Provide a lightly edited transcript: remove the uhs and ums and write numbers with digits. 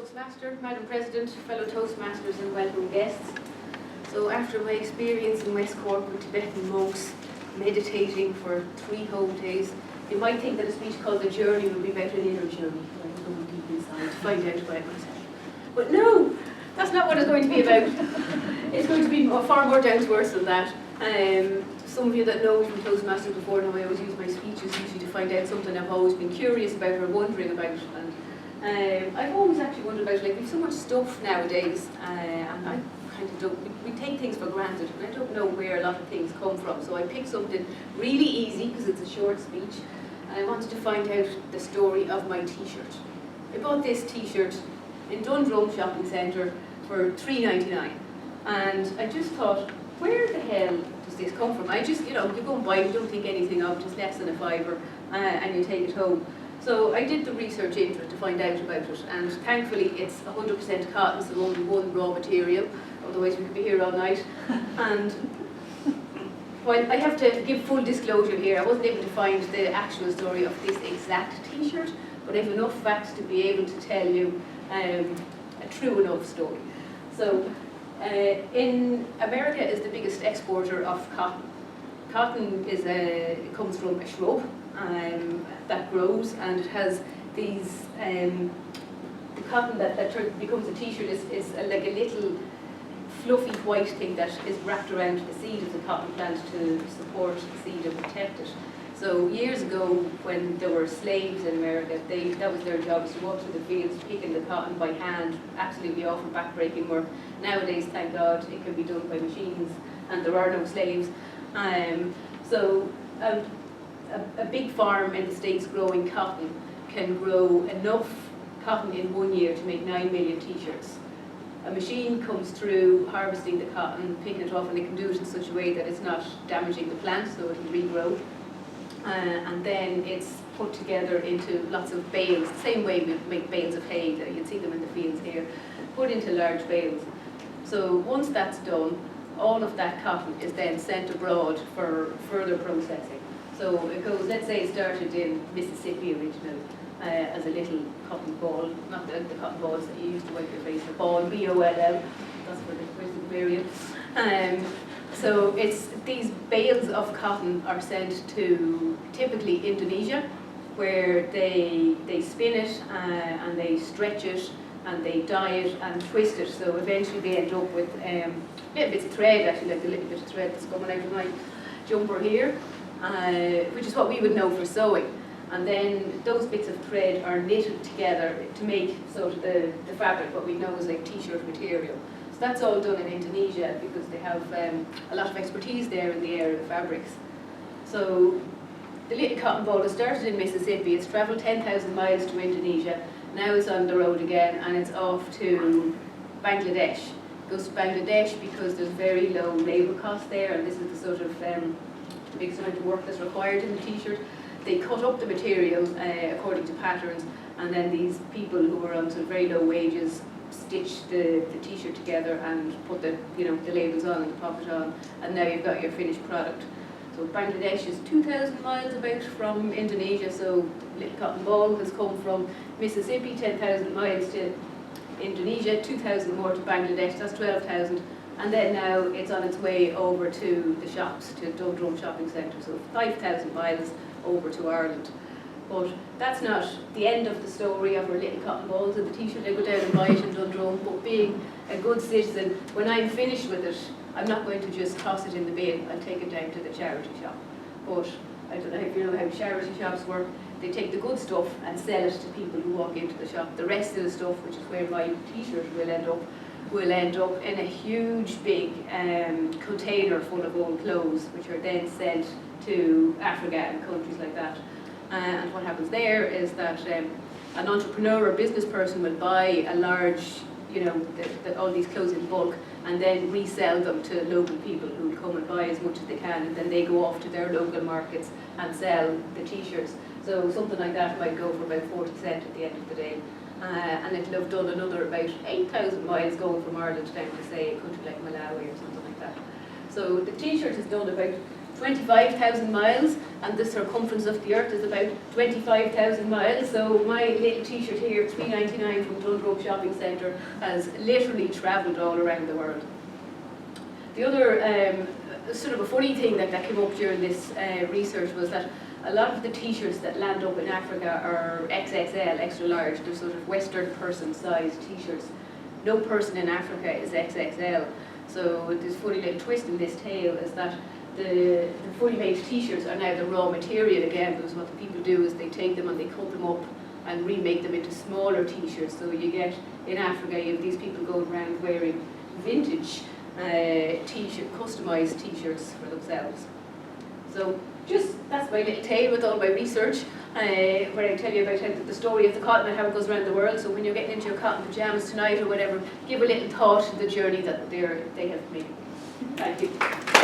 Toastmaster, Madam President, fellow Toastmasters and welcome guests. So after my experience in West Cork with Tibetan monks meditating for 3 whole days, you might think that a speech called The Journey would be about an inner journey, like going deep inside to find out about myself. But no, that's not what it's going to be about. It's going to be far more down to earth than that. Some of you that know me from Toastmasters before know I always use my speeches usually to find out something I've always been curious about or wondering about. And I've always actually wondered about, like, we have so much stuff nowadays, and I kind of don't, we take things for granted, and I don't know where a lot of things come from. So I picked something really easy, because it's a short speech, and I wanted to find out the story of my t-shirt. I bought this t-shirt in Dundrum Shopping Centre for $3.99, and I just thought, where the hell does this come from? I just, you go and buy it, you don't think anything of it, it's less than a fiver, and you take it home. So I did the research into it to find out about it, and thankfully it's 100% cotton, so only one raw material, otherwise we could be here all night. And while I have to give full disclosure here, I wasn't able to find the actual story of this exact t-shirt, but I have enough facts to be able to tell you a true enough story. So in America is the biggest exporter of cotton. Cotton it comes from a shrub that grows, and it has these, the cotton that becomes a t-shirt is like a little fluffy white thing that is wrapped around the seed of the cotton plant to support the seed and protect it. So years ago, when there were slaves in America, that was their job, was to walk through the fields picking the cotton by hand, absolutely awful back-breaking work. Nowadays, thank God, it can be done by machines, and there are no slaves. A big farm in the States growing cotton can grow enough cotton in 1 year to make 9 million t-shirts. A machine comes through harvesting the cotton, picking it off, and it can do it in such a way that it's not damaging the plant, so it will regrow. And then it's put together into lots of bales, the same way we make bales of hay, you can see them in the fields here, put into large bales. So once that's done, all of that cotton is then sent abroad for further processing. So it goes, let's say it started in Mississippi originally as a little cotton ball, not the cotton balls that you used to wipe your face, a ball, B-O-L-L, that's where's the variant. So it's these bales of cotton are sent to typically Indonesia, where they spin it and they stretch it and they dye it and twist it. So eventually they end up with little bits of thread, actually, like the little bit of thread that's coming out of my jumper here, which is what we would know for sewing. And then those bits of thread are knitted together to make sort of the fabric, what we know is like t-shirt material. So that's all done in Indonesia because they have a lot of expertise there in the area of fabrics. So the little cotton ball has started in Mississippi, it's travelled 10,000 miles to Indonesia, now it's on the road again and it's off to Bangladesh. It goes to Bangladesh because there's very low labour costs there, and this is the sort of biggest amount of work that's required in the t-shirt. They cut up the material according to patterns, and then these people who are on sort of very low wages stitch the t-shirt together and put the labels on and the pocket on, and now you've got your finished product. So Bangladesh is 2,000 miles about from Indonesia, so Little Cotton Ball has come from Mississippi, 10,000 miles to Indonesia, 2,000 more to Bangladesh, that's 12,000, and then now it's on its way over to the shops, to Dundrum Shopping Centre, so 5,000 miles over to Ireland. But that's not the end of the story of our little cotton balls and the t-shirt. I go down and buy it in Dundrum, but being a good citizen, when I'm finished with it, I'm not going to just toss it in the bin, I'll take it down to the charity shop. But I don't know if you know how charity shops work, they take the good stuff and sell it to people who walk into the shop. The rest of the stuff, which is where my t-shirt will end up in a huge big container full of old clothes, which are then sent to Africa and countries like that. And what happens there is that an entrepreneur or business person will buy a large, all these clothes in bulk and then resell them to local people who will come and buy as much as they can, and then they go off to their local markets and sell the t-shirts. So something like that might go for about 40 cents at the end of the day. And it'll have done another about 8,000 miles going from Ireland down to, say, a country like Malawi or something like that. So the t-shirt has done about 25,000 miles, and the circumference of the Earth is about 25,000 miles. So my little t-shirt here, $3.99 from Dundrope Shopping Centre, has literally travelled all around the world. The other sort of a funny thing that came up during this research was that a lot of the t-shirts that land up in Africa are XXL, extra large. They're sort of Western person sized t-shirts. No person in Africa is XXL. So this funny little twist in this tale is that the fully made t-shirts are now the raw material again, because what the people do is they take them and they cut them up and remake them into smaller t-shirts. So you get, in Africa, you have these people going around wearing vintage t-shirt, customised t-shirts for themselves. So that's my little tale with all my research, where I tell you about the story of the cotton and how it goes around the world. So when you're getting into your cotton pajamas tonight or whatever, give a little thought to the journey that they have made. Thank you.